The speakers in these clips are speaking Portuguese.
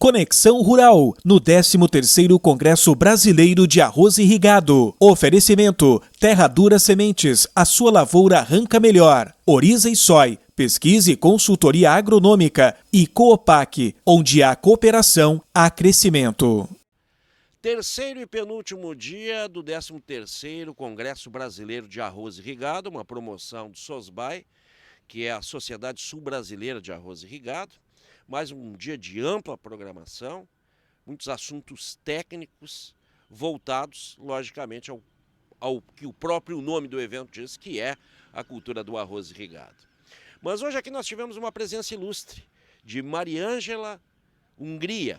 Conexão Rural, no 13º Congresso Brasileiro de Arroz Irrigado. Oferecimento, Terra Dura Sementes, a sua lavoura arranca melhor. Oriza e Soy, pesquisa e consultoria agronômica. E Coopac, onde há cooperação, há crescimento. Terceiro e penúltimo dia do 13º Congresso Brasileiro de Arroz Irrigado, uma promoção do SOSBAI, que é a Sociedade Sul-Brasileira de Arroz Irrigado. Mais um dia de ampla programação, muitos assuntos técnicos voltados, logicamente, ao que o próprio nome do evento diz, que é a cultura do arroz irrigado. Mas hoje aqui nós tivemos uma presença ilustre de Mariângela Hungria,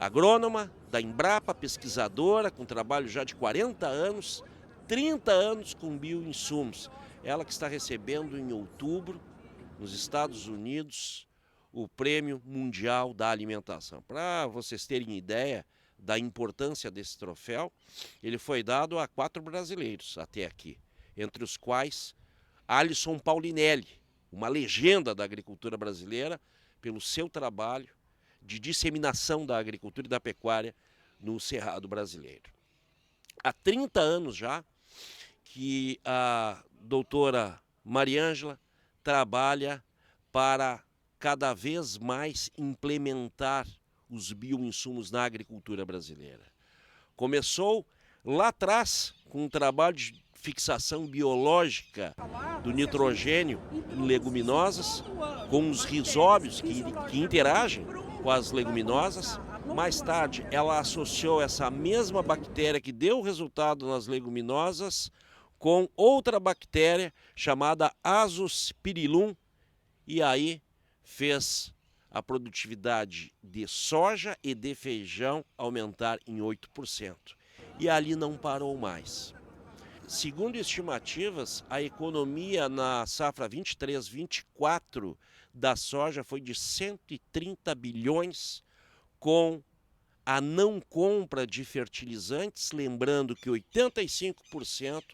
agrônoma da Embrapa, pesquisadora, com trabalho já de 40 anos, 30 anos com bioinsumos. Ela que está recebendo em outubro, nos Estados Unidos, o Prêmio Mundial da Alimentação. Para vocês terem ideia da importância desse troféu, ele foi dado a 4 brasileiros até aqui, entre os quais Alisson Paulinelli, uma legenda da agricultura brasileira, pelo seu trabalho de disseminação da agricultura e da pecuária no Cerrado brasileiro. Há 30 anos já que a doutora Mariângela trabalha para cada vez mais implementar os bioinsumos na agricultura brasileira. Começou lá atrás com um trabalho de fixação biológica do nitrogênio em leguminosas, com os rizóbios que interagem com as leguminosas. Mais tarde, ela associou essa mesma bactéria que deu resultado nas leguminosas com outra bactéria chamada Azospirillum, e aí fez a produtividade de soja e de feijão aumentar em 8%. E ali não parou mais. Segundo estimativas, a economia na safra 23-24 da soja foi de 130 bilhões com a não compra de fertilizantes, lembrando que 85%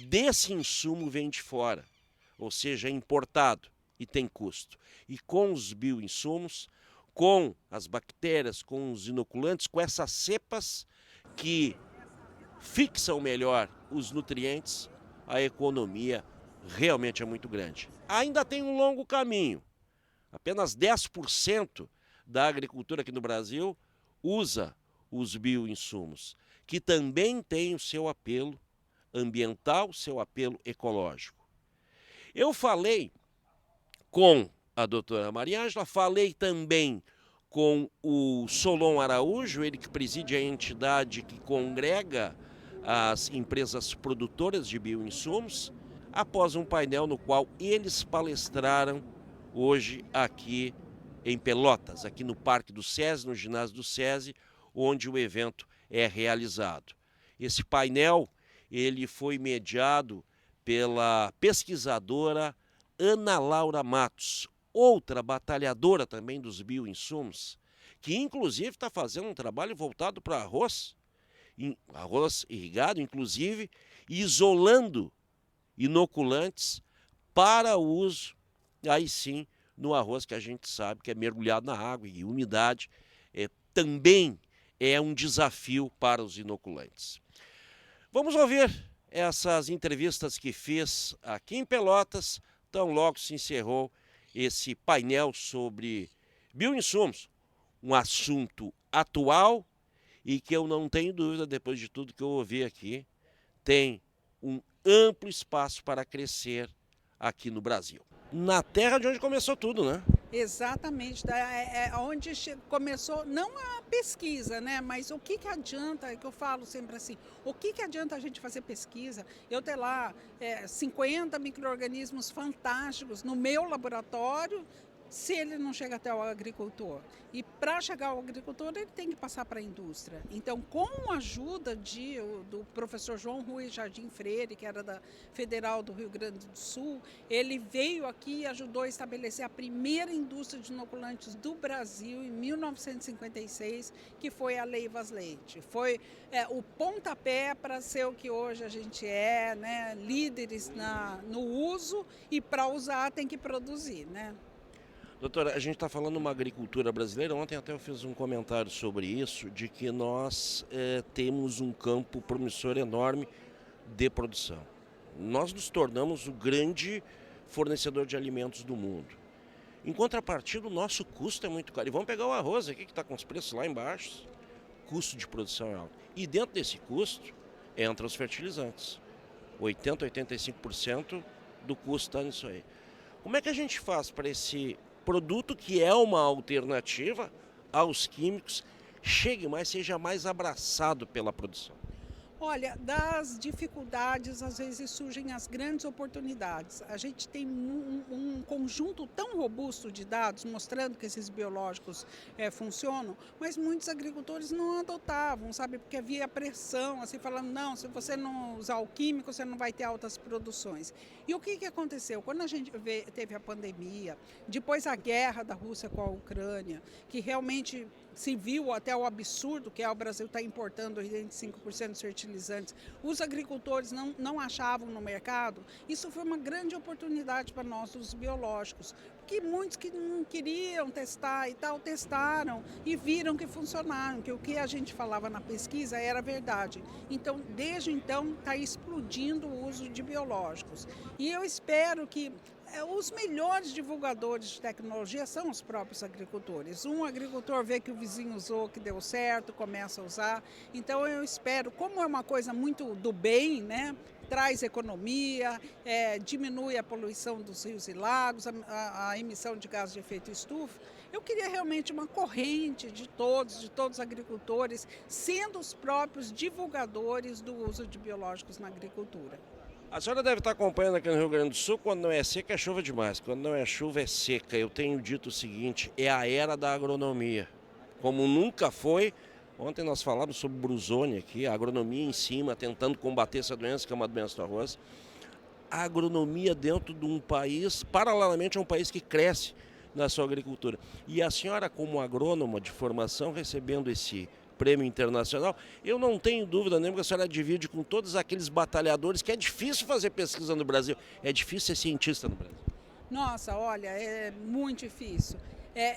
desse insumo vem de fora, ou seja, é importado e tem custo. E com os bioinsumos, com as bactérias, com os inoculantes, com essas cepas que fixam melhor os nutrientes, a economia realmente é muito grande. Ainda tem um longo caminho. Apenas 10% da agricultura aqui no Brasil usa os bioinsumos, que também tem o seu apelo ambiental, o seu apelo ecológico. Eu falei com a doutora Mariângela, falei também com o Solon Araújo, ele que preside a entidade que congrega as empresas produtoras de bioinsumos, após um painel no qual eles palestraram hoje aqui em Pelotas, aqui no Parque do SESI, no ginásio do SESI, onde o evento é realizado. Esse painel ele foi mediado pela pesquisadora Ana Laura Matos, outra batalhadora também dos bioinsumos, que inclusive está fazendo um trabalho voltado para arroz irrigado, inclusive isolando inoculantes para uso, aí sim, no arroz que a gente sabe que é mergulhado na água e umidade também é um desafio para os inoculantes. Vamos ouvir essas entrevistas que fiz aqui em Pelotas, tão logo se encerrou esse painel sobre bioinsumos, um assunto atual e que eu não tenho dúvida, depois de tudo que eu ouvi aqui, tem um amplo espaço para crescer aqui no Brasil. Na terra de onde começou tudo, né? Exatamente, onde começou, não a pesquisa, né? Mas o que adianta, que eu falo sempre assim, o que adianta a gente fazer pesquisa? Eu ter lá 50 micro-organismos fantásticos no meu laboratório, se ele não chega até o agricultor. E para chegar ao agricultor, ele tem que passar para a indústria. Então, com a ajuda do professor João Rui Jardim Freire, que era da Federal do Rio Grande do Sul, ele veio aqui e ajudou a estabelecer a primeira indústria de inoculantes do Brasil em 1956, que foi a Leivas Leite. Foi o pontapé para ser o que hoje a gente é, né? Líderes no uso, e para usar tem que produzir, né? Doutora, a gente está falando de uma agricultura brasileira, ontem até eu fiz um comentário sobre isso, de que nós temos um campo promissor enorme de produção. Nós nos tornamos o grande fornecedor de alimentos do mundo. Em contrapartida, o nosso custo é muito caro. E vamos pegar o arroz aqui, que está com os preços lá embaixo. Custo de produção é alto. E dentro desse custo, entram os fertilizantes. 80%, 85% do custo está nisso aí. Como é que a gente faz para esse produto, que é uma alternativa aos químicos, chegue mais, seja mais abraçado pela produção? Olha, das dificuldades, às vezes surgem as grandes oportunidades. A gente tem um conjunto tão robusto de dados mostrando que esses biológicos funcionam, mas muitos agricultores não adotavam, sabe? Porque havia pressão, assim, falando, não, se você não usar o químico, você não vai ter altas produções. E o que aconteceu? Quando a gente teve a pandemia, depois a guerra da Rússia com a Ucrânia, que realmente se viu até o absurdo que é o Brasil estar importando 85% de fertilizantes, os agricultores não achavam no mercado, isso foi uma grande oportunidade para nós, os biológicos, porque muitos que não queriam testar e tal, testaram e viram que funcionaram, que o que a gente falava na pesquisa era verdade. Então, desde então, está explodindo o uso de biológicos. E eu espero que os melhores divulgadores de tecnologia são os próprios agricultores. Um agricultor vê que o vizinho usou, que deu certo, começa a usar. Então eu espero, como é uma coisa muito do bem, né? Traz economia, diminui a poluição dos rios e lagos, a emissão de gases de efeito estufa. Eu queria realmente uma corrente de todos os agricultores, sendo os próprios divulgadores do uso de biológicos na agricultura. A senhora deve estar acompanhando aqui no Rio Grande do Sul, quando não é seca é chuva demais, quando não é chuva é seca. Eu tenho dito o seguinte, é a era da agronomia, como nunca foi. Ontem nós falamos sobre Brusônia aqui, a agronomia em cima, tentando combater essa doença, que é uma doença do arroz. A agronomia dentro de um país, paralelamente a um país que cresce na sua agricultura. E a senhora, como agrônoma de formação, recebendo esse prêmio internacional, eu não tenho dúvida nenhuma que a senhora divide com todos aqueles batalhadores que é difícil fazer pesquisa no Brasil, é difícil ser cientista no Brasil. Nossa, olha, é muito difícil.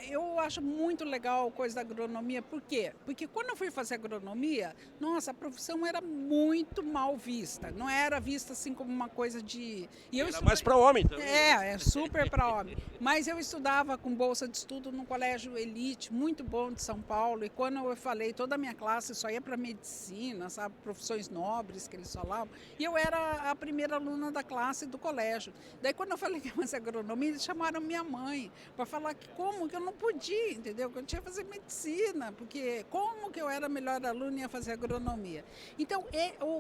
Eu acho muito legal a coisa da agronomia, por quê? Porque quando eu fui fazer agronomia, nossa, a profissão era muito mal vista, não era vista assim como uma coisa de... Era mais para homem também. É super para homem. Mas eu estudava com bolsa de estudo num colégio elite, muito bom de São Paulo, e quando eu falei, toda a minha classe só ia para medicina, sabe, profissões nobres que eles falavam, e eu era a primeira aluna da classe do colégio. Daí quando eu falei que ia fazer agronomia, eles chamaram minha mãe para falar que como que eu não podia, entendeu? Que eu tinha que fazer medicina, porque como que eu era a melhor aluna e ia fazer agronomia? Então,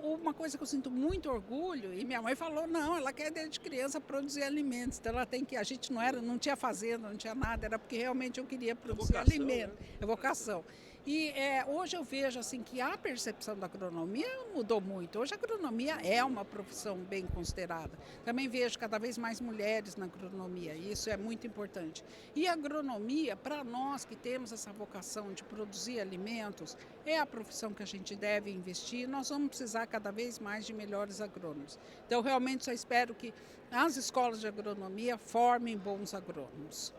uma coisa que eu sinto muito orgulho, e minha mãe falou, não, ela quer desde criança produzir alimentos, então ela tem que, a gente não tinha fazenda, não tinha nada, era porque realmente eu queria produzir alimento, é vocação. E hoje eu vejo assim que a percepção da agronomia mudou muito. Hoje a agronomia é uma profissão bem considerada. Também vejo cada vez mais mulheres na agronomia, e isso é muito importante. E a agronomia, para nós que temos essa vocação de produzir alimentos, é a profissão que a gente deve investir. Nós vamos precisar cada vez mais de melhores agrônomos. Então, realmente, só espero que as escolas de agronomia formem bons agrônomos.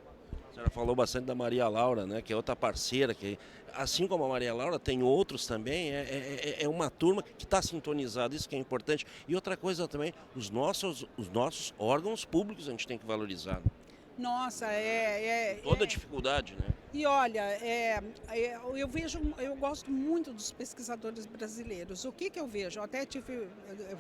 A senhora falou bastante da Maria Laura, né, que é outra parceira, que assim como a Maria Laura, tem outros também, é uma turma que está sintonizada, isso que é importante. E outra coisa também, os nossos órgãos públicos a gente tem que valorizar. Nossa, toda dificuldade, né? E olha, eu gosto muito dos pesquisadores brasileiros. O que eu vejo? Eu até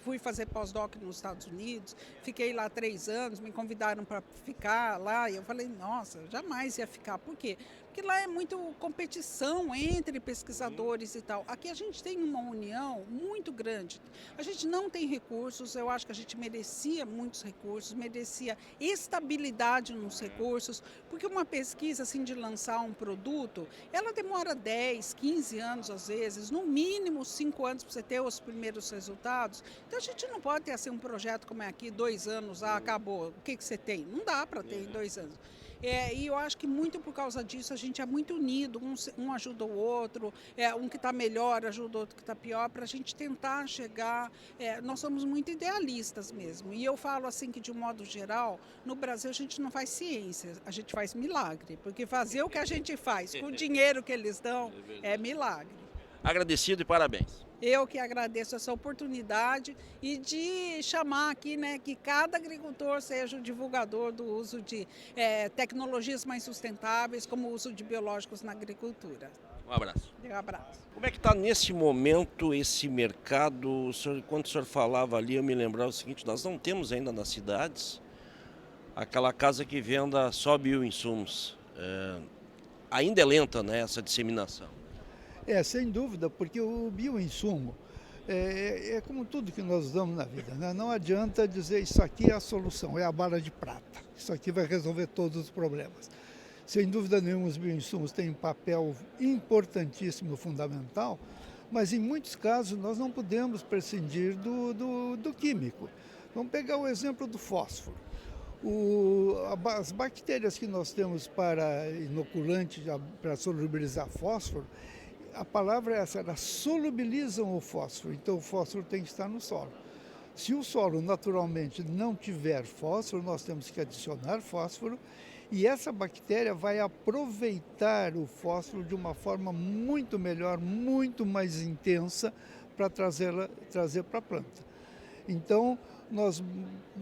fui fazer pós-doc nos Estados Unidos, fiquei lá 3 anos, me convidaram para ficar lá e eu falei, nossa, eu jamais ia ficar. Por quê? Porque lá é muito competição entre pesquisadores e tal. Aqui a gente tem uma união muito grande. A gente não tem recursos, eu acho que a gente merecia muitos recursos, merecia estabilidade nos recursos, porque uma pesquisa assim de lançar um produto, ela demora 10, 15 anos às vezes, no mínimo 5 anos para você ter os primeiros resultados. Então a gente não pode ter assim um projeto como é aqui, 2 anos, acabou, o que você tem? Não dá para ter em 2 anos. E eu acho que muito por causa disso a gente é muito unido, um ajuda o outro, um que está melhor ajuda o outro que está pior, para a gente tentar chegar. Nós somos muito idealistas mesmo. E eu falo assim que, de um modo geral, no Brasil a gente não faz ciência, a gente faz milagre. Porque fazer o que a gente faz com o dinheiro que eles dão é milagre. Agradecido e parabéns. Eu que agradeço essa oportunidade e de chamar aqui, né, que cada agricultor seja o divulgador do uso de tecnologias mais sustentáveis, como o uso de biológicos na agricultura. Um abraço. Um abraço. Como é que está nesse momento esse mercado? Quando o senhor falava ali, eu me lembrava o seguinte: nós não temos ainda nas cidades aquela casa que venda só bioinsumos. Ainda é lenta, né, essa disseminação. Sem dúvida, porque o bioinsumo é como tudo que nós damos na vida, né? Não adianta dizer isso aqui é a solução, é a bala de prata, isso aqui vai resolver todos os problemas. Sem dúvida nenhuma, os bioinsumos têm um papel importantíssimo, fundamental, mas em muitos casos nós não podemos prescindir do químico. Vamos pegar o exemplo do fósforo. As bactérias que nós temos para inoculante, para solubilizar fósforo, a palavra é essa, elas solubilizam o fósforo, então o fósforo tem que estar no solo. Se o solo naturalmente não tiver fósforo, nós temos que adicionar fósforo e essa bactéria vai aproveitar o fósforo de uma forma muito melhor, muito mais intensa para trazer para a planta. Então, nós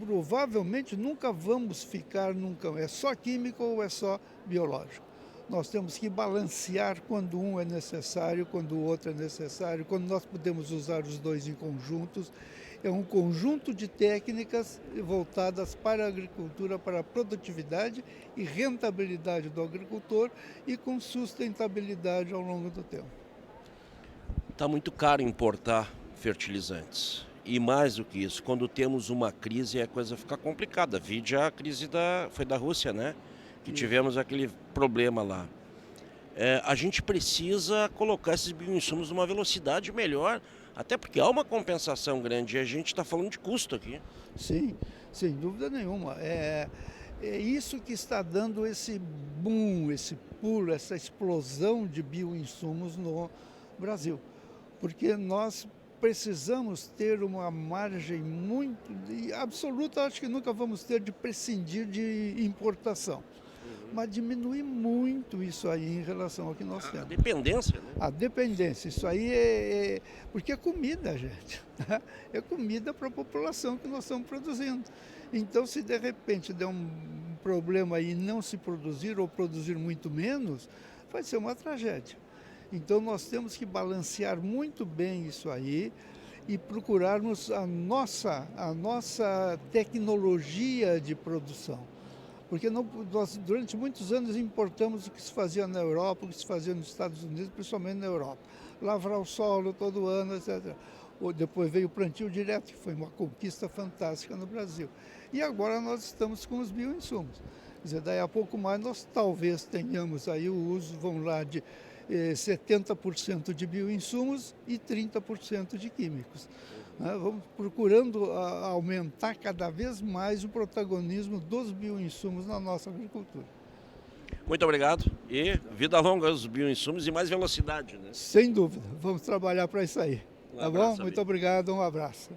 provavelmente nunca vamos ficar num campo, é só químico ou é só biológico. Nós temos que balancear quando um é necessário, quando o outro é necessário, quando nós podemos usar os dois em conjuntos. É um conjunto de técnicas voltadas para a agricultura, para a produtividade e rentabilidade do agricultor e com sustentabilidade ao longo do tempo. Está muito caro importar fertilizantes. E mais do que isso, quando temos uma crise, a coisa fica complicada. Vide a crise foi da Rússia, né? Que tivemos aquele problema lá. A gente precisa colocar esses bioinsumos numa velocidade melhor, até porque há uma compensação grande e a gente está falando de custo aqui. Sim, sem dúvida nenhuma. É isso que está dando esse boom, esse pulo, essa explosão de bioinsumos no Brasil. Porque nós precisamos ter uma margem muito absoluta, acho que nunca vamos ter, de prescindir de importação. Mas diminuir muito isso aí em relação ao que nós temos. A dependência, né? A dependência, isso aí porque é comida, gente. É comida para a população que nós estamos produzindo. Então, se de repente der um problema aí não se produzir ou produzir muito menos, vai ser uma tragédia. Então, nós temos que balancear muito bem isso aí e procurarmos a nossa tecnologia de produção. Porque nós, durante muitos anos, importamos o que se fazia na Europa, o que se fazia nos Estados Unidos, principalmente na Europa. Lavrar o solo todo ano, etc. Depois veio o plantio direto, que foi uma conquista fantástica no Brasil. E agora nós estamos com os bioinsumos. Quer dizer, daí a pouco mais nós talvez tenhamos aí o uso, vamos lá, de 70% de bioinsumos e 30% de químicos. Vamos procurando aumentar cada vez mais o protagonismo dos bioinsumos na nossa agricultura. Muito obrigado e vida longa aos bioinsumos e mais velocidade, né? Sem dúvida, vamos trabalhar para isso aí. Tá bom? Amigo. Muito obrigado, um abraço.